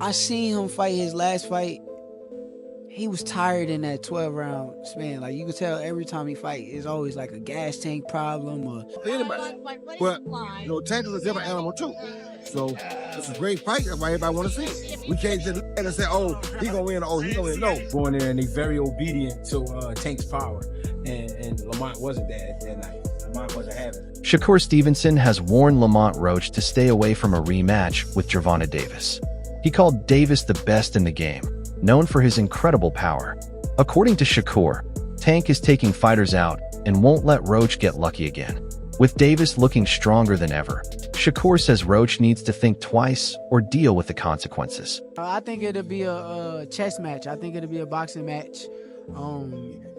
I seen him fight his last fight. He was tired in that 12-round span. Like, you could tell every time he fight, it's always like a gas tank problem or anybody. But, Tank is a different animal too. So, it's a great fight. That's why everybody want to see it. We can't just look at it and say, oh, he gonna win, oh, he gonna win. No. Going there and they very obedient to Tank's power. And Lamont wasn't that night. Lamont wasn't having it. Shakur Stevenson has warned Lamont Roach to stay away from a rematch with Gervonta Davis. He called Davis the best in the game, known for his incredible power. According to Shakur, Tank is taking fighters out and won't let Roach get lucky again. With Davis looking stronger than ever, Shakur says Roach needs to think twice or deal with the consequences. I think it'll be a chess match. I think it'll be a boxing match.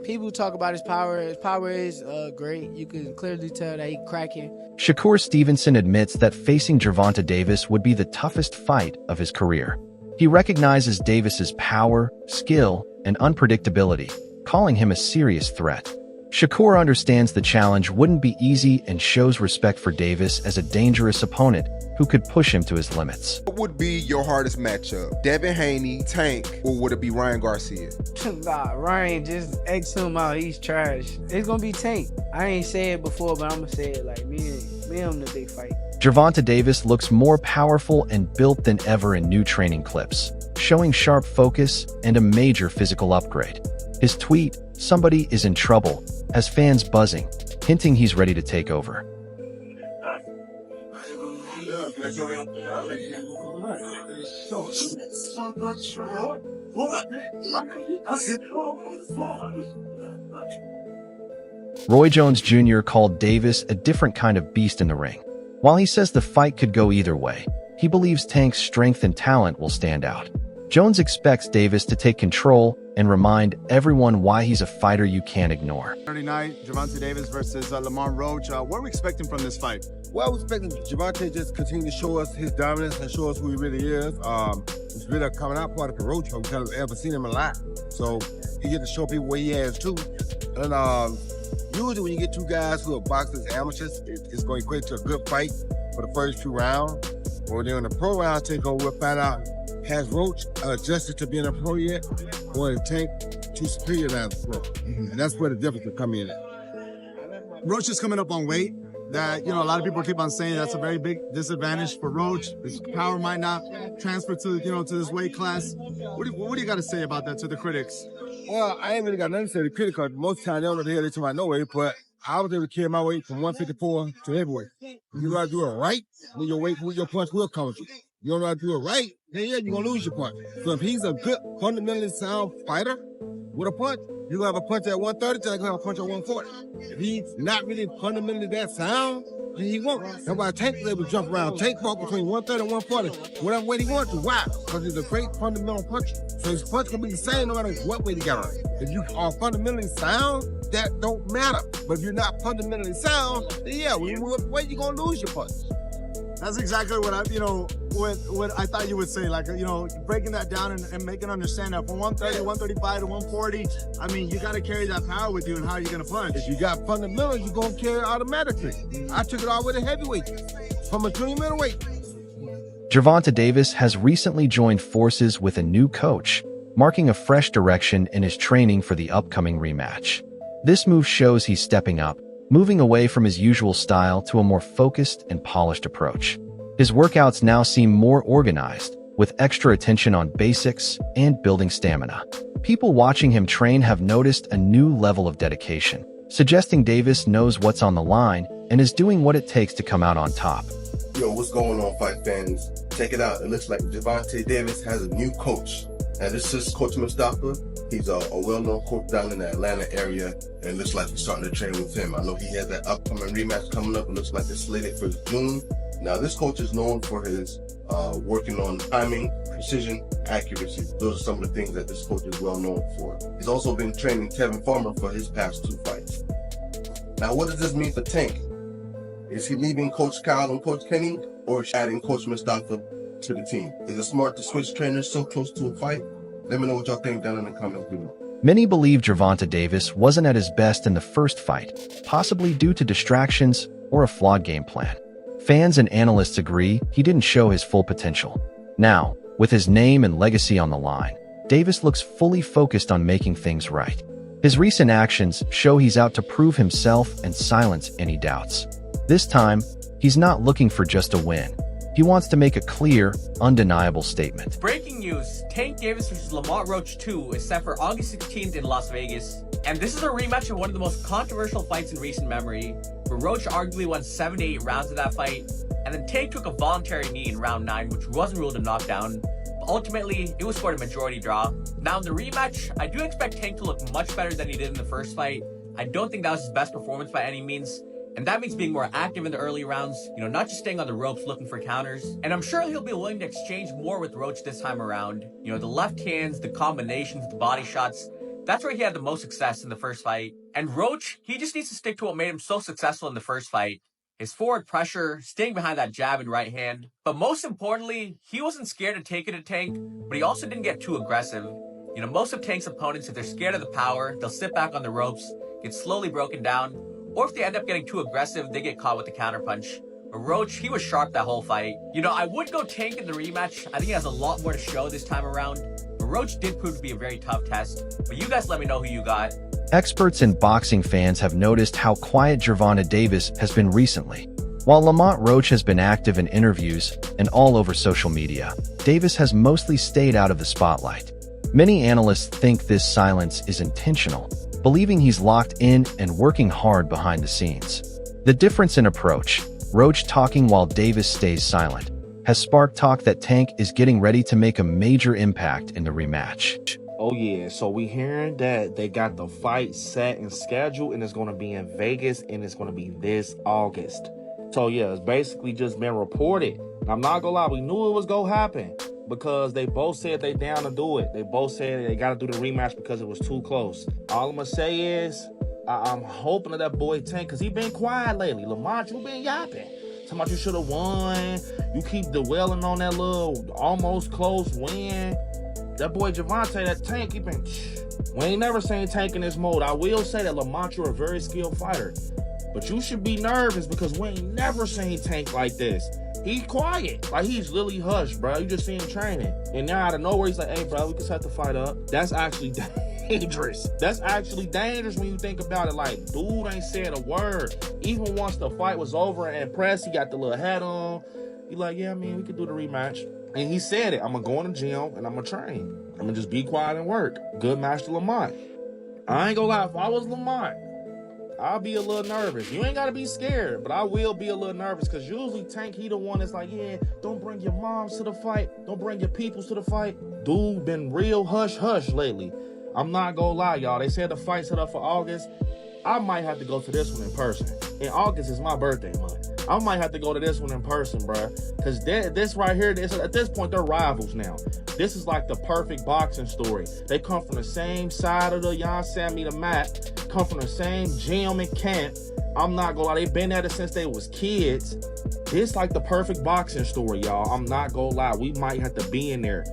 People talk about his power. His power is great. You can clearly tell that he's cracking. Shakur Stevenson admits that facing Gervonta Davis would be the toughest fight of his career. He recognizes Davis's power, skill, and unpredictability, calling him a serious threat. Shakur understands the challenge wouldn't be easy and shows respect for Davis as a dangerous opponent who could push him to his limits. What would be your hardest matchup? Devin Haney, Tank, or would it be Ryan Garcia? Nah, Ryan, just X him out. He's trash. It's gonna be Tank. I ain't say it before, but I'm gonna say it like me and him the big fight. Gervonta Davis looks more powerful and built than ever in new training clips, showing sharp focus and a major physical upgrade. His tweet, "Somebody is in trouble," has fans buzzing, hinting he's ready to take over. Roy Jones Jr. called Davis a different kind of beast in the ring. While he says the fight could go either way, he believes Tank's strength and talent will stand out. Jones expects Davis to take control and remind everyone why he's a fighter you can't ignore. Saturday night, Gervonta Davis versus Lamont Roach. What are we expecting from this fight? Well, we're expecting Gervonta to just continue to show us his dominance and show us who he really is. It's really a coming out party for Roach because I've ever seen him alive. So he gets to show people what he has too. And usually when you get two guys who are boxers amateurs, it's going to equate to a good fight for the first few rounds. Or then in the pro round takeover, we'll find out, has Roach adjusted to being a pro yet? Or is Tank too superior now to pro? And that's where the difference will come in at. Roach is coming up on weight. That, a lot of people keep on saying that's a very big disadvantage for Roach. His power might not transfer to, to this weight class. What do you got to say about that to the critics? Well, I ain't really got nothing to say to the critics because most times they don't know the hell they talking about no weight, but I was able to carry my weight from 154 to heavyweight. You know how to do it right, then your weight, your punch will come with you. You don't know how to do it right, then yeah, you're going to lose your punch. So if he's a good, fundamentally sound fighter with a punch, you're going to have a punch at 130, then you're going to have a punch at 140. If he's not really fundamentally that sound, then he won't. That's why Tank is able to jump around. Tank fought between 130 and 140, whatever weight he wants to. Why? Because he's a great fundamental puncher. So his punch can be the same no matter what weight he got on. If you are fundamentally sound, that don't matter. But if you're not fundamentally sound, then yeah, what weight you going to lose your punch? That's exactly what what I thought you would say. Like, breaking that down and making understand that from 130, 135 to 140, I mean, you got to carry that power with you and how you're going to punch. If you got fundamentals, you're going to carry it automatically. I took it all with a heavyweight, from a junior middleweight. Gervonta Davis has recently joined forces with a new coach, marking a fresh direction in his training for the upcoming rematch. This move shows he's stepping up, moving away from his usual style to a more focused and polished approach. His workouts now seem more organized, with extra attention on basics and building stamina. People watching him train have noticed a new level of dedication, suggesting Davis knows what's on the line and is doing what it takes to come out on top. Yo, what's going on, fight fans? Check it out. It looks like Gervonta Davis has a new coach. And this is Coach Mustafa. He's a well-known coach down in the Atlanta area, and it looks like we're starting to train with him. I know he has that upcoming rematch coming up. It looks like it's slated for June. Now, this coach is known for his working on timing, precision, accuracy. Those are some of the things that this coach is well known for. He's also been training Kevin Farmer for his past 2 fights. Now, what does this mean for Tank? Is he leaving Coach Kyle and Coach Kenny, or adding Coach Mustafa to the team? Is it smart to switch trainers so close to a fight? Let me know what y'all think down in the comments below. Many believe Gervonta Davis wasn't at his best in the first fight, possibly due to distractions or a flawed game plan. Fans and analysts agree he didn't show his full potential. Now, With his name and legacy on the line, Davis looks fully focused on making things right. His recent actions show he's out to prove himself and silence any doubts. This time, he's not looking for just a win. He wants to make a clear, undeniable statement. Breaking news, Tank Davis vs. Lamont Roach 2 is set for August 16th in Las Vegas. And this is a rematch of one of the most controversial fights in recent memory, where Roach arguably won 7 to 8 rounds of that fight, and then Tank took a voluntary knee in round 9, which wasn't ruled a knockdown. But ultimately, it was scored a majority draw. Now in the rematch, I do expect Tank to look much better than he did in the first fight. I don't think that was his best performance by any means. And that means being more active in the early rounds, not just staying on the ropes looking for counters. And I'm sure he'll be willing to exchange more with Roach this time around. The left hands, the combinations, the body shots. That's where he had the most success in the first fight. And Roach, he just needs to stick to what made him so successful in the first fight. His forward pressure, staying behind that jab and right hand. But most importantly, he wasn't scared to take it at Tank, but he also didn't get too aggressive. Most of Tank's opponents, if they're scared of the power, they'll sit back on the ropes, get slowly broken down, or if they end up getting too aggressive, they get caught with the counterpunch. But Roach, he was sharp that whole fight. I would go Tank in the rematch. I think he has a lot more to show this time around. But Roach did prove to be a very tough test. But you guys let me know who you got. Experts and boxing fans have noticed how quiet Gervonta Davis has been recently. While Lamont Roach has been active in interviews and all over social media, Davis has mostly stayed out of the spotlight. Many analysts think this silence is intentional, believing he's locked in and working hard behind the scenes. The difference in approach, Roach talking while Davis stays silent, has sparked talk that Tank is getting ready to make a major impact in the rematch. Oh yeah, so we hearing that they got the fight set and scheduled, and it's going to be in Vegas, and it's going to be this August. So yeah, it's basically just been reported. I'm not gonna lie, we knew it was gonna happen because they both said they down to do it. They both said they got to do the rematch because it was too close. All I'm gonna say is, I'm hoping that boy Tank, because he been quiet lately. Lamont, you been yapping. Talking about you should have won. You keep dwelling on that little almost close win. That boy Gervonta, that Tank, he been... We ain't never seen Tank in this mode. I will say that Lamont, you're a very skilled fighter. But you should be nervous because we ain't never seen Tank like this. He's quiet. Like, he's literally hushed, bro. You just see him training. And now out of nowhere, he's like, hey, bro, we can set the fight up. That's actually dangerous. That's actually dangerous when you think about it. Like, dude ain't said a word. Even once the fight was over and pressed, he got the little hat on. He like, yeah, we could do the rematch. And he said it. I'm going to go in the gym and I'm going to train. I'm going to just be quiet and work. Good match to Lamont. I ain't going to lie. If I was Lamont, I'll be a little nervous. You ain't got to be scared, but I will be a little nervous because usually Tank, he the one that's like, yeah, don't bring your moms to the fight. Don't bring your peoples to the fight. Dude been real hush-hush lately. I'm not going to lie, y'all. They said the fight set up for August. I might have to go to this one in person. And August is my birthday month. I might have to go to this one in person, bruh. Because this right here, at this point, they're rivals now. This is like the perfect boxing story. They come from the same side of the the mat, come from the same gym and camp. I'm not gonna lie, they've been at it since they was kids. This like the perfect boxing story, y'all. I'm not gonna lie, we might have to be in there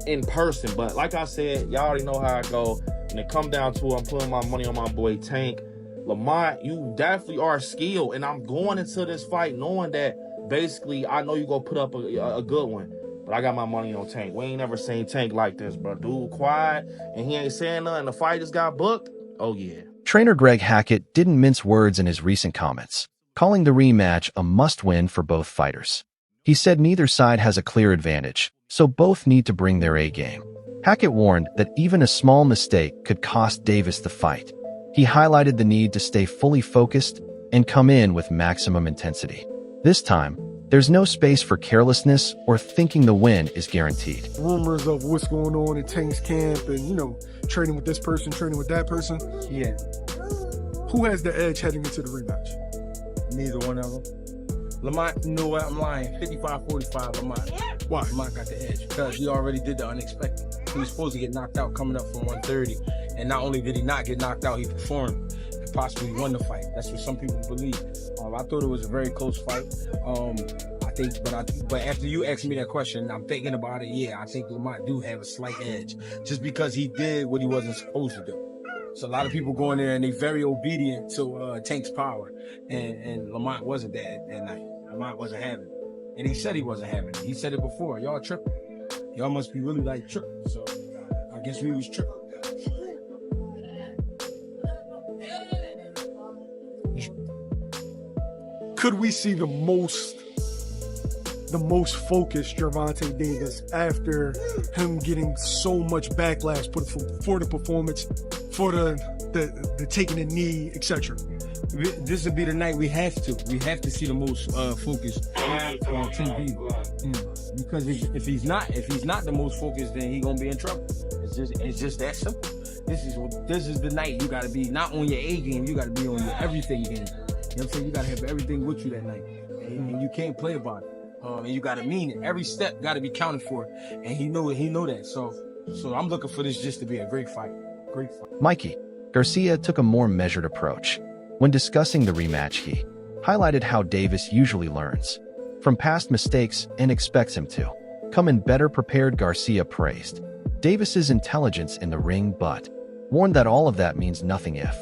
in person. But like I said, y'all already know how I go. When it come down to it, I'm putting my money on my boy Tank. Lamont, you definitely are skilled, and I'm going into this fight knowing that basically I know you're going to put up a good one, but I got my money on Tank. We ain't never seen Tank like this, bro. Dude quiet, and he ain't saying nothing. The fight just got booked. Oh, yeah. Trainer Greg Hackett didn't mince words in his recent comments, calling the rematch a must-win for both fighters. He said neither side has a clear advantage, so both need to bring their A-game. Hackett warned that even a small mistake could cost Davis the fight. He highlighted the need to stay fully focused and come in with maximum intensity. This time, there's no space for carelessness or thinking the win is guaranteed. Rumors of what's going on in Tank's camp and, training with this person, training with that person. Yeah, Who has the edge heading into the rematch? neither one of them. Lamont, you know what? I'm lying. 55-45, Lamont. Why? Lamont got the edge because he already did the unexpected. He was supposed to get knocked out coming up from 130. And not only did he not get knocked out, he performed and possibly won the fight. That's what some people believe. I thought it was a very close fight. But after you asked me that question, I'm thinking about it. Yeah, I think Lamont do have a slight edge just because he did what he wasn't supposed to do. So a lot of people go in there and they very obedient to Tank's power, and Lamont wasn't that night. Lamont wasn't having it, and he said he wasn't having it. He said it before. Y'all tripping. y'all must be really like tripping. So I guess we was tripping. Could we see the most focused Gervonta Davis after him getting so much backlash for the performance, for the taking the knee, etc.? This would be the night we have to. We have to see the most focused on TV. Because if he's not the most focused, then he gonna be in trouble. It's just that simple. This is the night you gotta be not on your A game. You gotta be on your everything game. You know what I'm saying? You gotta have everything with you that night, and you can't play about it. And you gotta mean it. Every step gotta be counted for, and he know that. So I'm looking for this just to be a great fight. Great fight. Mikey, Garcia took a more measured approach. When discussing the rematch, he highlighted how Davis usually learns from past mistakes and expects him to come in better prepared. Garcia praised Davis's intelligence in the ring, but warned that all of that means nothing if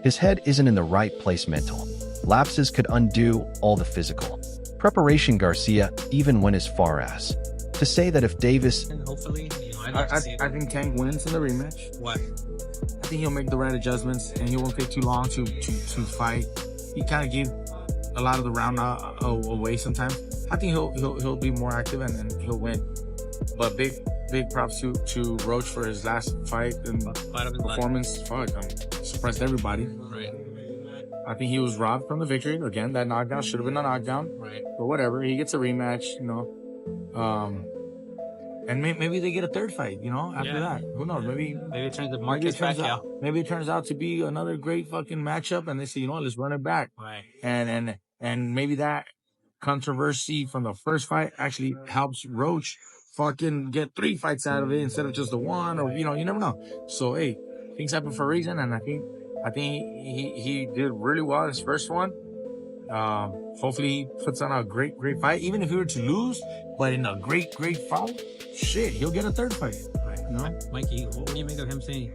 his head isn't in the right place. Mental lapses could undo all the physical preparation. Garcia even went as far as to say that if Davis... Hopefully, I think Tank wins in the rematch. What? I think he'll make the right adjustments, and he won't take too long to fight. He kind of gave a lot of the round away sometimes. I think he'll be more active, and then he'll win. But big props to Roach for his last fight and performance. Fuck, surprised everybody. Right. I think he was robbed from the victory. Again, that knockdown should have been a knockdown. Right. But whatever, he gets a rematch, you know. And maybe they get a third fight, you know, after that. Who knows? Maybe it turns the markets back out. Maybe it turns out to be another great fucking matchup, and they say, you know what, let's run it back. Right. And maybe that controversy from the first fight actually helps Roach fucking get 3 fights out of it instead of just the one, or you know, you never know. So hey, things happen for a reason, and I think he did really well in his first one. Hopefully he puts on a great fight, even if he were to lose, but in a great fight, shit, he'll get a third fight. Right. You know? Mikey, what do you make of him saying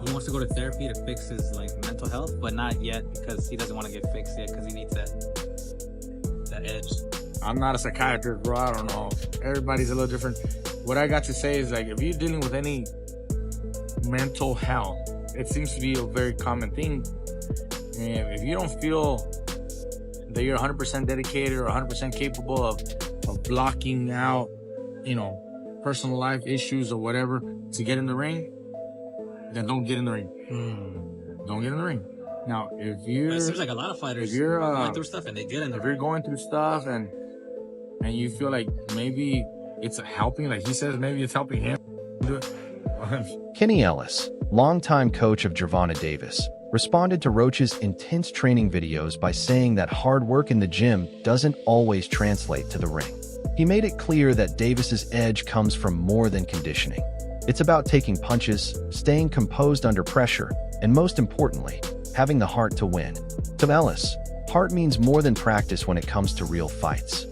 he wants to go to therapy to fix his mental health, but not yet because he doesn't want to get fixed yet because he needs that edge? I'm not a psychiatrist, bro. I don't know. Everybody's a little different. What I got to say is, if you're dealing with any mental health, it seems to be a very common thing. And if you don't feel that you're 100% dedicated or 100% capable of blocking out, you know, personal life issues or whatever to get in the ring, then don't get in the ring. Don't get in the ring. Now, if you're... It seems like a lot of fighters are going through stuff and they get in the ring. If you're going through stuff and you feel like maybe it's helping, like he says, maybe it's helping him do it. Kenny Ellis, longtime coach of Gervonta Davis, responded to Roach's intense training videos by saying that hard work in the gym doesn't always translate to the ring. He made it clear that Davis's edge comes from more than conditioning. It's about taking punches, staying composed under pressure, and most importantly, having the heart to win. To Ellis, heart means more than practice when it comes to real fights.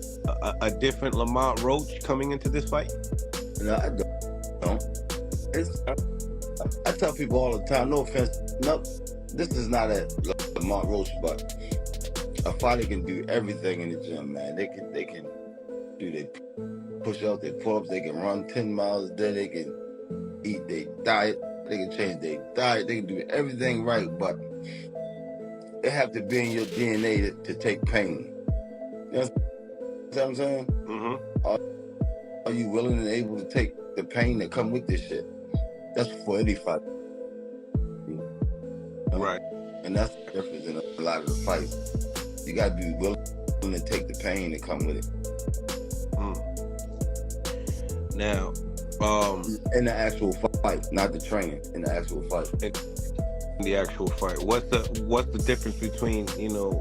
A different Lamont Roach coming into this fight? No, I don't. I tell people all the time, no offense, no, this is not a Lamont Roach, but a fighter can do everything in the gym, man. They can do their push-ups, their pull-ups, they can run 10 miles a day, they can eat their diet, they can change their diet, they can do everything right, but it have to be in your DNA to take pain. You know what I'm saying? Are you willing and able to take the pain that come with this shit? That's for any fight. Right. And that's the difference in a lot of the fights. You gotta be willing to take the pain that come with it. Now, in the actual fight, not the training, in the actual fight. In the actual fight. What's the difference between, you know,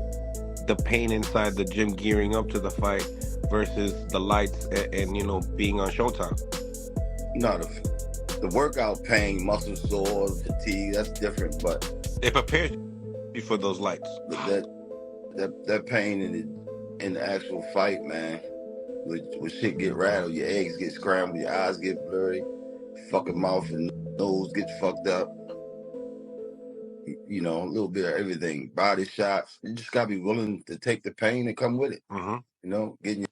the pain inside the gym gearing up to the fight versus the lights and you know, being on Showtime? No, the workout pain, muscle sore, fatigue, that's different, but it prepares you for those lights. That pain in the actual fight, man, when shit get rattled, your eggs get scrambled, your eyes get blurry, fucking mouth and nose get fucked up. You know, a little bit of everything, body shots. You just gotta be willing to take the pain that come with it. Mm-hmm. You know, getting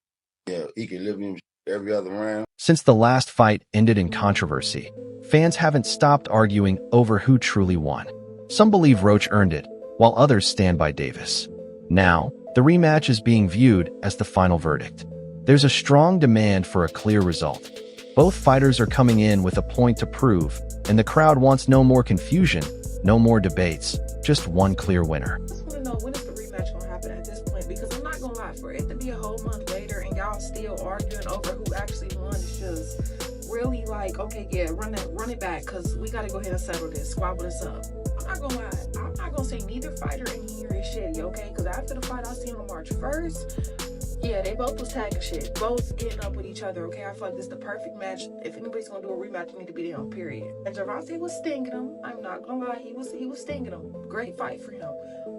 your equilibrium every other round. Since the last fight ended in controversy, fans haven't stopped arguing over who truly won. Some believe Roach earned it, while others stand by Davis. Now, the rematch is being viewed as the final verdict. There's a strong demand for a clear result. Both fighters are coming in with a point to prove, and the crowd wants no more confusion, no more debates, just one clear winner. I just want to know, when is the rematch going to happen at this point? Because I'm not going to lie, for it to be a whole month later and y'all still arguing over who actually won is just really like, okay, yeah, run it back, because we got to go ahead and settle this, squabble this up. I'm not going to lie, I'm not going to say neither fighter in here is shitty, okay? Because after the fight I seen on March 1st, yeah, they both was tagging shit, both getting up with each other, okay? I feel like this is the perfect match. If anybody's gonna do a rematch, it need to be them, period. And Gervonta was stinging him. I'm not gonna lie, he was stinging him. Great fight for him.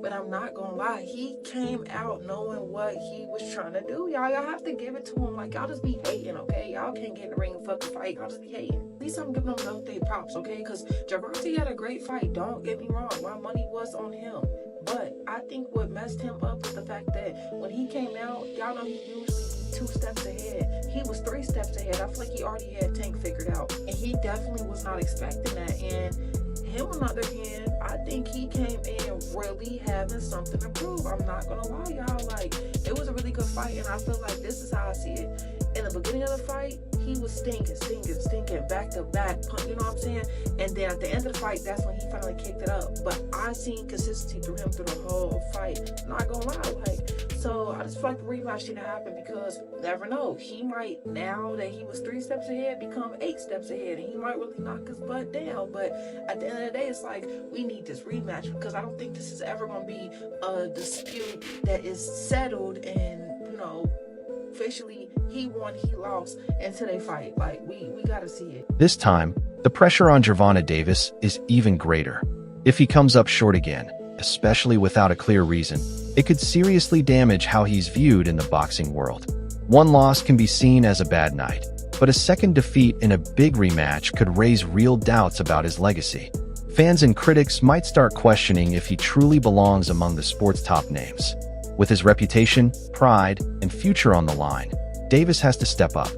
But I'm not gonna lie, he came out knowing what he was trying to do. Y'all have to give it to him. Like, y'all just be hating, okay? Y'all can't get in the ring and fucking fight. Y'all just be hating. At least I'm giving them their props, okay? Because Gervonta had a great fight. Don't get me wrong. My money was on him. But I think what messed him up was the fact that when he came out, y'all know he usually be 2 steps ahead. He was 3 steps ahead. I feel like he already had Tank figured out. And he definitely was not expecting that. And him, on the other hand, I think he came in really having something to prove. I'm not going to lie, y'all. Like, it was a really good fight. And I feel like this is how I see it. In the beginning of the fight, he was stinking, back to back, you know what I'm saying? And then at the end of the fight, that's when he finally kicked it up. But I seen consistency through him through the whole fight. Not gonna lie, like, so I just feel like the rematch didn't happen because you never know. He might, now that he was 3 steps ahead, become 8 steps ahead, and he might really knock his butt down. But at the end of the day, it's like, we need this rematch because I don't think this is ever gonna be a dispute that is settled and, you know, officially he won, he lost until they fight. Like, we gotta see it. This time, the pressure on Gervonta Davis is even greater. If he comes up short again, especially without a clear reason, it could seriously damage how he's viewed in the boxing world. One loss can be seen as a bad night, but a second defeat in a big rematch could raise real doubts about his legacy. Fans and critics might start questioning if he truly belongs among the sport's top names. With his reputation, pride, and future on the line, Davis has to step up.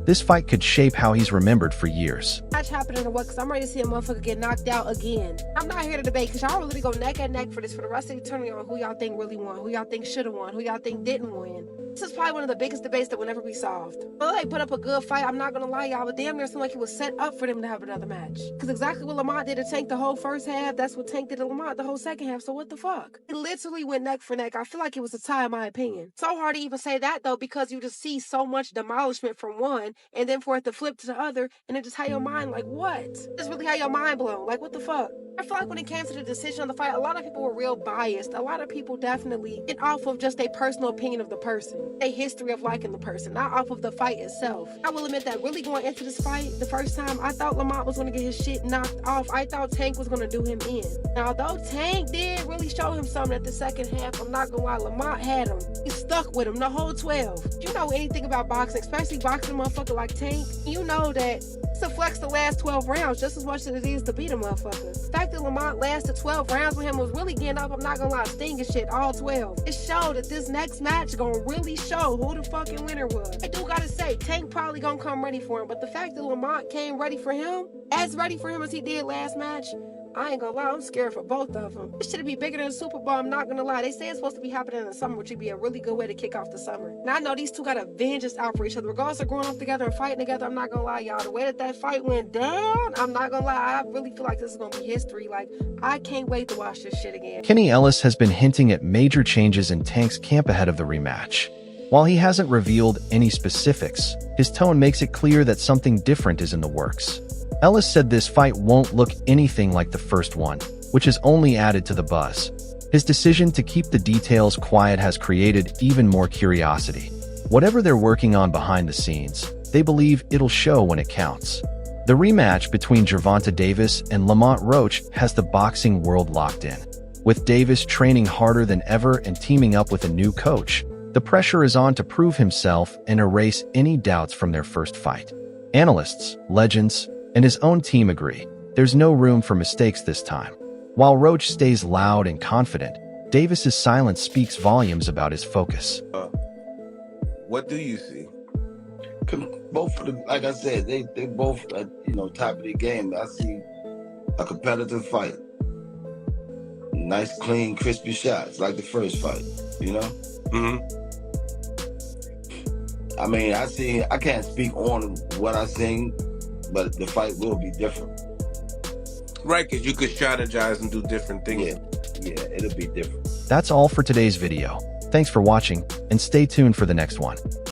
This fight could shape how he's remembered for years. Match happening or what? Because I'm ready to see a motherfucker get knocked out again. I'm not here to debate because y'all really go neck and neck for this for the rest of the tournament on who y'all think really won, who y'all think should have won, who y'all think didn't win. This is probably one of the biggest debates that will never be solved. But they put up a good fight, I'm not gonna lie, y'all, but damn near seemed like it was set up for them to have another match. Because exactly what Lamont did to Tank the whole first half, that's what Tank did to Lamont the whole second half, so what the fuck? It literally went neck for neck. I feel like it was a tie in my opinion. So hard to even say that though, because you just see so much demolishment from one, and then for it to flip to the other, and it just had your mind like, what? It's really had your mind blown. Like, what the fuck? I feel like when it came to the decision on the fight, a lot of people were real biased. A lot of people definitely went off of just their personal opinion of the person, their history of liking the person, not off of the fight itself. I will admit that really going into this fight, the first time, I thought Lamont was going to get his shit knocked off. I thought Tank was going to do him in. Now, although Tank did really show him something at the second half, I'm not going to lie, Lamont had him. He stuck with him the whole 12. You know anything about boxing, especially boxing a motherfucker like Tank, you know that it's a flex the last 12 rounds just as much as it is to beat a motherfucker. The fact that Lamont lasted 12 rounds with him was really getting up, I'm not gonna lie, stinging shit all 12. It showed that this next match gonna really show who the fucking winner was. I do gotta say, Tank probably gonna come ready for him, but the fact that Lamont came ready for him, as ready for him as he did last match, I ain't gonna lie, I'm scared for both of them. This should be bigger than the Super Bowl, I'm not gonna lie. They say it's supposed to be happening in the summer, which would be a really good way to kick off the summer. Now I know these two got vengeance out for each other. Regardless of growing up together and fighting together, I'm not gonna lie, y'all. The way that fight went down, I'm not gonna lie, I really feel like this is gonna be history. Like, I can't wait to watch this shit again. Kenny Ellis has been hinting at major changes in Tank's camp ahead of the rematch. While he hasn't revealed any specifics, his tone makes it clear that something different is in the works. Ellis said this fight won't look anything like the first one, which has only added to the buzz. His decision to keep the details quiet has created even more curiosity. Whatever they're working on behind the scenes, they believe it'll show when it counts. The rematch between Gervonta Davis and Lamont Roach has the boxing world locked in. With Davis training harder than ever and teaming up with a new coach, the pressure is on to prove himself and erase any doubts from their first fight. Analysts, legends, and his own team agree, there's no room for mistakes this time. While Roach stays loud and confident, Davis's silence speaks volumes about his focus. What do you see? Both of them, like I said, they both at, top of the game. I see a competitive fight. Nice, clean, crispy shots, like the first fight, I mean, I can't speak on what I seen, but the fight will be different. Right, because you could strategize and do different things. Yeah, it'll be different. That's all for today's video. Thanks for watching, and stay tuned for the next one.